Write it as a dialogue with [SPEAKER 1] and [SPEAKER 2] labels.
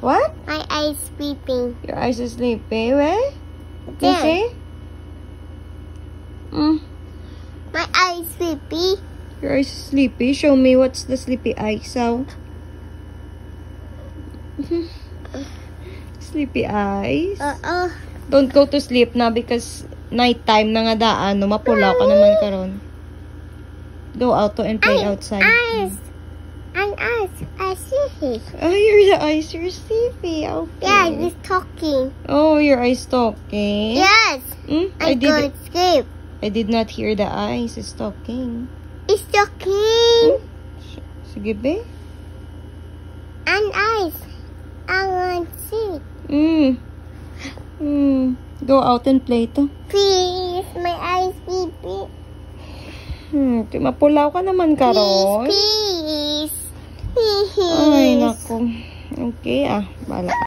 [SPEAKER 1] What?
[SPEAKER 2] My eyes sleeping.
[SPEAKER 1] Your eyes are sleepy. Where? You
[SPEAKER 2] There.
[SPEAKER 1] see?
[SPEAKER 2] My eyes sleepy.
[SPEAKER 1] Your eyes are sleepy. Show me what's the sleepy eye sound. Sleepy eyes. Don't go to sleep na because nighttime na nga daan. No, mapulaw ka naman karon. Go out and play outside.
[SPEAKER 2] Eyes. And eyes. I see it.
[SPEAKER 1] Oh, your eyes are sleepy. Okay.
[SPEAKER 2] Yeah, he's talking.
[SPEAKER 1] Oh, your eyes talking.
[SPEAKER 2] Yes.
[SPEAKER 1] I
[SPEAKER 2] go to sleep.
[SPEAKER 1] did not hear the eyes is talking.
[SPEAKER 2] It's talking.
[SPEAKER 1] Sige, be.
[SPEAKER 2] And eyes. I want to see.
[SPEAKER 1] Go out and play to.
[SPEAKER 2] Please, my eyes sleepy.
[SPEAKER 1] Mapulaw ka naman karon.
[SPEAKER 2] Please.
[SPEAKER 1] Ay, naku. Okay, bala ka.